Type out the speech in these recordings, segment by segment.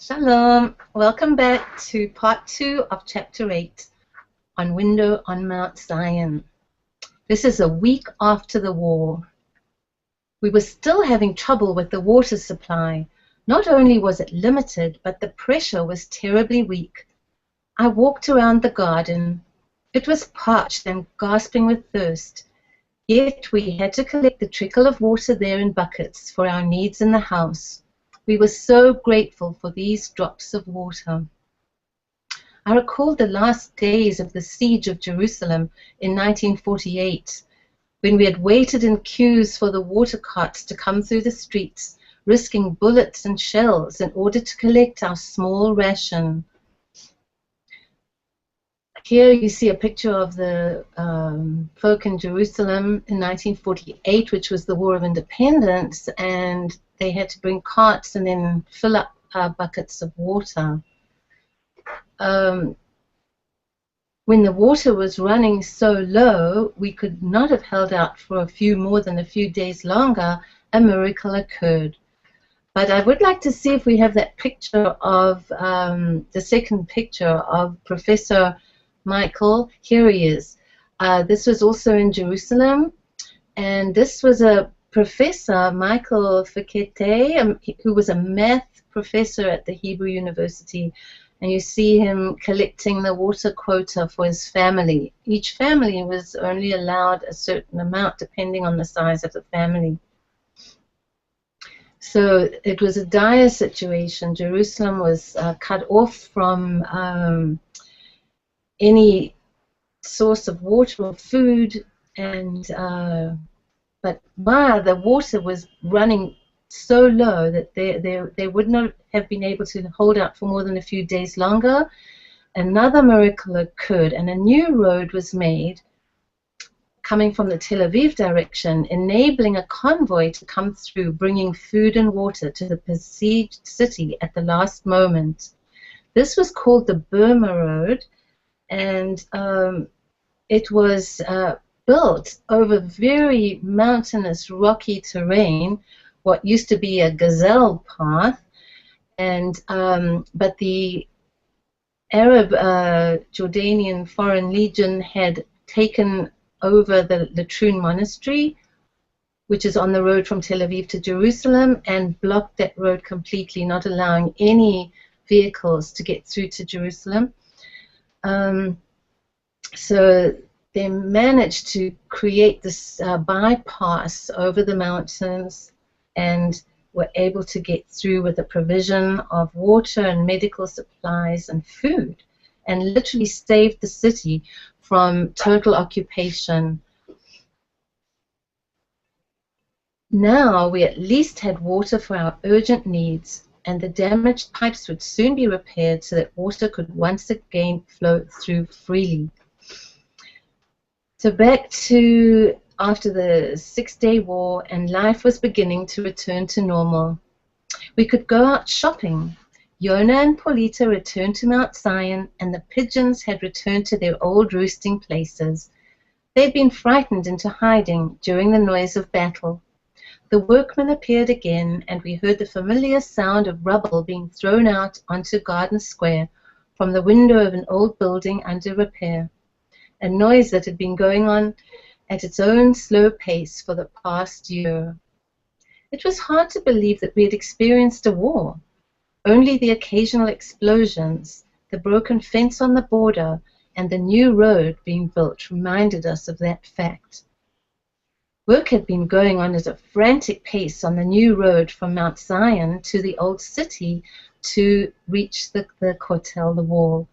Shalom. Welcome back to part 2 of chapter 8 on Window on Mount Zion. This is a week after the war. We were still having trouble with the water supply. Not only was it limited, but the pressure was terribly weak. I walked around the garden. It was parched and gasping with thirst. Yet we had to collect the trickle of water there in buckets for our needs in the house. We were so grateful for these drops of water. I recalled the last days of the siege of Jerusalem in 1948, when we had waited in queues for the water carts to come through the streets, risking bullets and shells in order to collect our small ration. Here you see a picture of the folk in Jerusalem in 1948, which was the War of Independence, and they had to bring carts and then fill up buckets of water. When the water was running so low, we could not have held out for more than a few days longer. A miracle occurred. But I would like to see if we have that picture of the second picture of Professor Michael. Here he is. This was also in Jerusalem, and this was a Professor Michael Fekete, who was a math professor at the Hebrew University, and you see him collecting the water quota for his family. Each family was only allowed a certain amount depending on the size of the family. So it was a dire situation. Jerusalem was cut off from any source of water or food, and but the water was running so low that they would not have been able to hold out for more than a few days longer. Another miracle occurred, and a new road was made coming from the Tel Aviv direction, enabling a convoy to come through, bringing food and water to the besieged city at the last moment. This was called the Burma Road, and it was built over very mountainous, rocky terrain, what used to be a gazelle path, and but the Arab Jordanian Foreign Legion had taken over the Latrun Monastery, which is on the road from Tel Aviv to Jerusalem, and blocked that road completely, not allowing any vehicles to get through to Jerusalem. So they managed to create this bypass over the mountains and were able to get through with the provision of water and medical supplies and food, and literally saved the city from total occupation. Now we at least had water for our urgent needs, and the damaged pipes would soon be repaired so that water could once again flow through freely. So back to after the Six-Day War, and life was beginning to return to normal. We could go out shopping. Yona and Polita returned to Mount Zion, and the pigeons had returned to their old roosting places. They'd been frightened into hiding during the noise of battle. The workmen appeared again, and we heard the familiar sound of rubble being thrown out onto Garden Square from the window of an old building under repair, a noise that had been going on at its own slow pace for the past year. It was hard to believe that we had experienced a war. Only the occasional explosions, the broken fence on the border, and the new road being built reminded us of that fact. Work had been going on at a frantic pace on the new road from Mount Zion to the old city to reach the Kotel, the wall.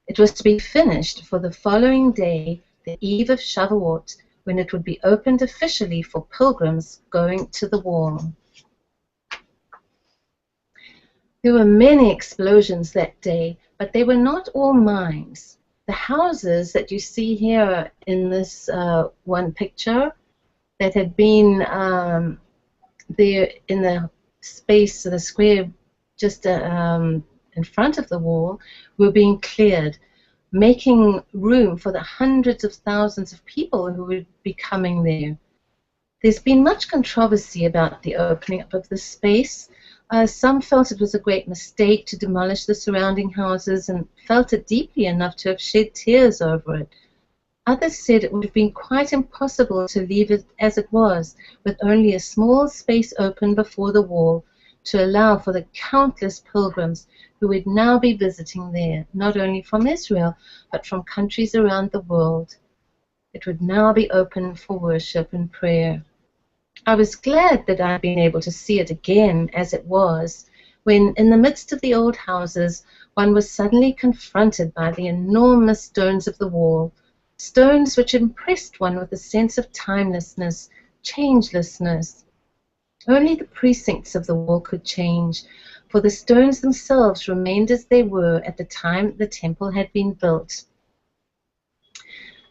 It was to be finished for the following day, the eve of Shavuot, when it would be opened officially for pilgrims going to the wall. There were many explosions that day, but they were not all mines. The houses that you see here in this one picture that had been there in the space, the square just in front of the wall, were being cleared, making room for the hundreds of thousands of people who would be coming there. There's been much controversy about the opening up of this space. Some felt it was a great mistake to demolish the surrounding houses and felt it deeply enough to have shed tears over it. Others said it would have been quite impossible to leave it as it was, with only a small space open before the wall to allow for the countless pilgrims who would now be visiting there, not only from Israel, but from countries around the world. It would now be open for worship and prayer. I was glad that I'd been able to see it again as it was, when, in the midst of the old houses, one was suddenly confronted by the enormous stones of the wall, stones which impressed one with a sense of timelessness, changelessness. Only the precincts of the wall could change, for the stones themselves remained as they were at the time the temple had been built.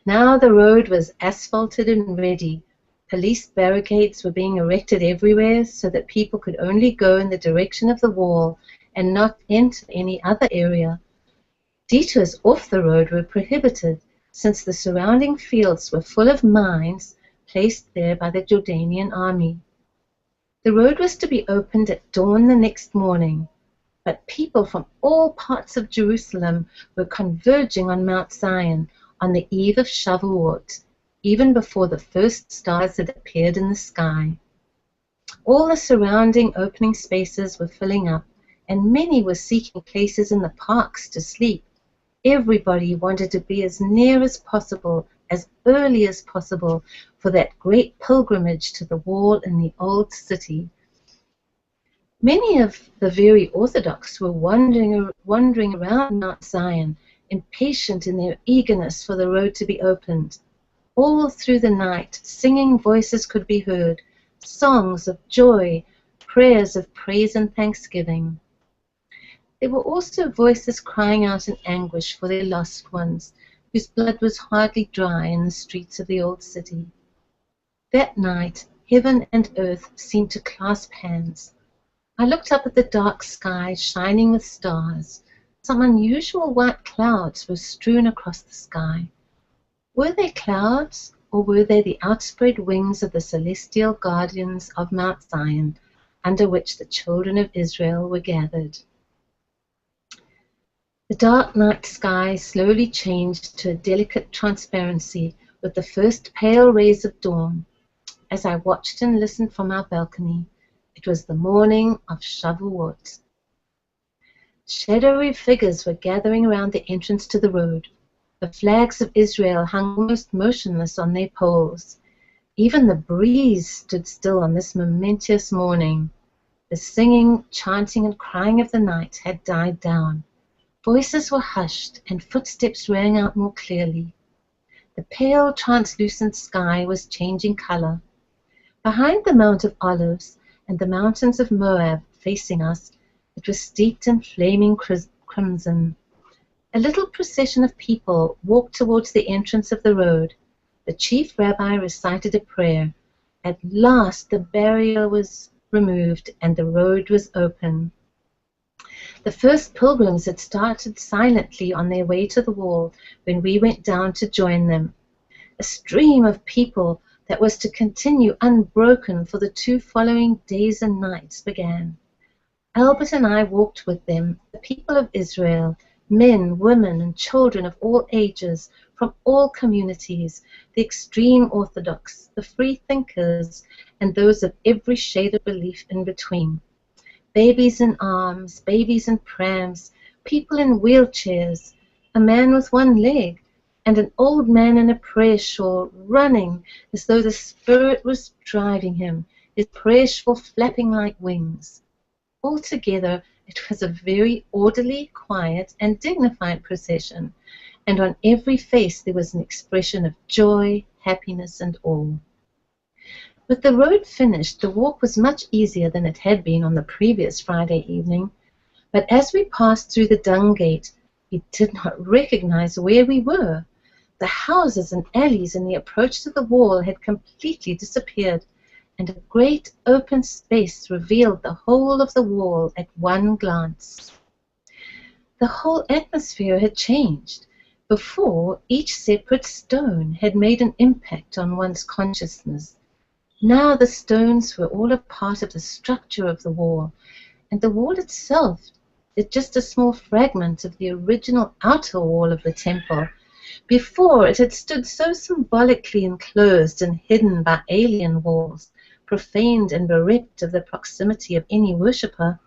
Now the road was asphalted and ready. Police barricades were being erected everywhere so that people could only go in the direction of the wall and not enter any other area. Detours off the road were prohibited, since the surrounding fields were full of mines placed there by the Jordanian army. The road was to be opened at dawn the next morning, but people from all parts of Jerusalem were converging on Mount Zion on the eve of Shavuot, even before the first stars had appeared in the sky. All the surrounding opening spaces were filling up, and many were seeking places in the parks to sleep. Everybody wanted to be as near as possible, as early as possible, for that great pilgrimage to the wall in the old city. Many of the very Orthodox were wandering around Mount Zion, impatient in their eagerness for the road to be opened. All through the night, singing voices could be heard, songs of joy, prayers of praise and thanksgiving. There were also voices crying out in anguish for their lost ones, whose blood was hardly dry in the streets of the old city. That night, heaven and earth seemed to clasp hands. I looked up at the dark sky shining with stars. Some unusual white clouds were strewn across the sky. Were they clouds, or were they the outspread wings of the celestial guardians of Mount Zion, under which the children of Israel were gathered? The dark night sky slowly changed to a delicate transparency with the first pale rays of dawn. As I watched and listened from our balcony, it was the morning of Shavuot. Shadowy figures were gathering around the entrance to the road. The flags of Israel hung almost motionless on their poles. Even the breeze stood still on this momentous morning. The singing, chanting, and crying of the night had died down. Voices were hushed, and footsteps rang out more clearly. The pale, translucent sky was changing color. Behind the Mount of Olives and the mountains of Moab facing us, it was steeped in flaming crimson. A little procession of people walked towards the entrance of the road. The chief rabbi recited a prayer. At last the barrier was removed and the road was open. The first pilgrims had started silently on their way to the wall when we went down to join them. A stream of people that was to continue unbroken for the 2 following days and nights began. Albert and I walked with them, the people of Israel, men, women, and children of all ages, from all communities, the extreme Orthodox, the free thinkers, and those of every shade of belief in between. Babies in arms, babies in prams, people in wheelchairs, a man with one leg, and an old man in a prayer shawl running as though the Spirit was driving him, his prayer shawl flapping like wings. Altogether, it was a very orderly, quiet, and dignified procession, and on every face there was an expression of joy, happiness, and awe. With the road finished, the walk was much easier than it had been on the previous Friday evening, but as we passed through the dung gate, we did not recognize where we were. The houses and alleys in the approach to the wall had completely disappeared, and a great open space revealed the whole of the wall at one glance. The whole atmosphere had changed. Before, each separate stone had made an impact on one's consciousness. Now the stones were all a part of the structure of the wall, and the wall itself is just a small fragment of the original outer wall of the temple. Before, it had stood so symbolically enclosed and hidden by alien walls, profaned and bereft of the proximity of any worshipper.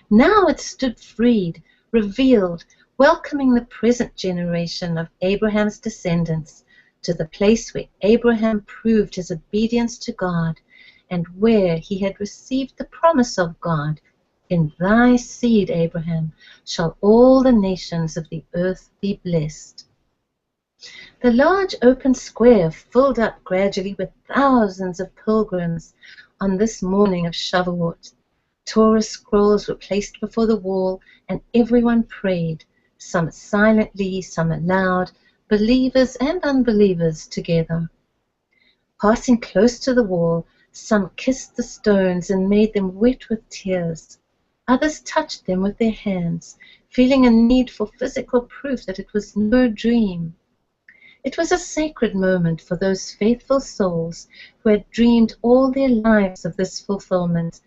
Now it stood freed, revealed, welcoming the present generation of Abraham's descendants to the place where Abraham proved his obedience to God and where he had received the promise of God, "In thy seed, Abraham, shall all the nations of the earth be blessed." The large open square filled up gradually with thousands of pilgrims on this morning of Shavuot. Torah scrolls were placed before the wall, and everyone prayed, some silently, some aloud, believers and unbelievers together. Passing close to the wall, some kissed the stones and made them wet with tears. Others touched them with their hands, feeling a need for physical proof that it was no dream. It was a sacred moment for those faithful souls who had dreamed all their lives of this fulfillment,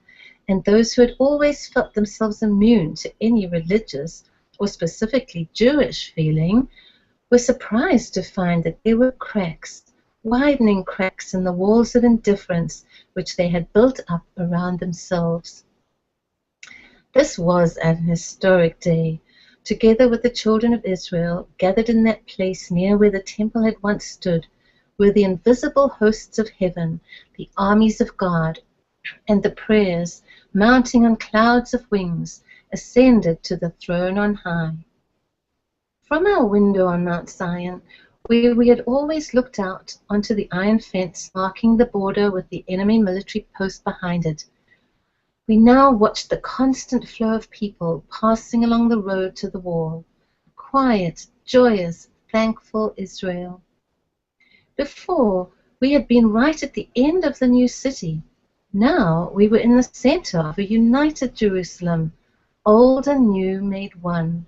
and those who had always felt themselves immune to any religious or specifically Jewish feeling were surprised to find that there were cracks, widening cracks in the walls of indifference which they had built up around themselves. This was an historic day. Together with the children of Israel, gathered in that place near where the temple had once stood, were the invisible hosts of heaven, the armies of God, and the prayers, mounting on clouds of wings, ascended to the throne on high. From our window on Mount Zion, where we had always looked out onto the iron fence marking the border with the enemy military post behind it, we now watched the constant flow of people passing along the road to the wall. Quiet, joyous, thankful Israel. Before, we had been right at the end of the new city. Now we were in the center of a united Jerusalem, old and new made one.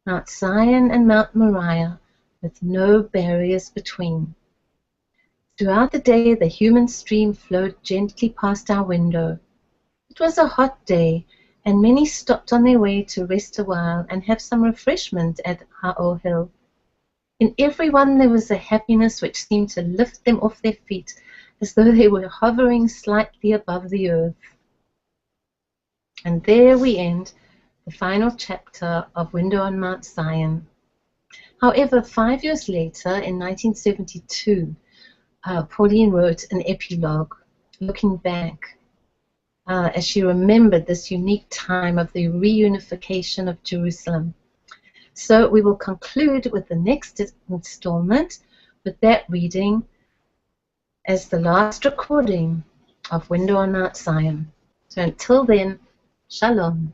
Mount Zion and Mount Moriah, with no barriers between. Throughout the day, the human stream flowed gently past our window. It was a hot day, and many stopped on their way to rest a while and have some refreshment at Ha'ohel. In every one there was a happiness which seemed to lift them off their feet, as though they were hovering slightly above the earth. And there we end the final chapter of Window on Mount Zion. However, 5 years later, in 1972, Pauline wrote an epilogue, looking back, as she remembered this unique time of the reunification of Jerusalem. So we will conclude with the next installment with that reading as the last recording of Window on Mount Zion. So until then, Shalom.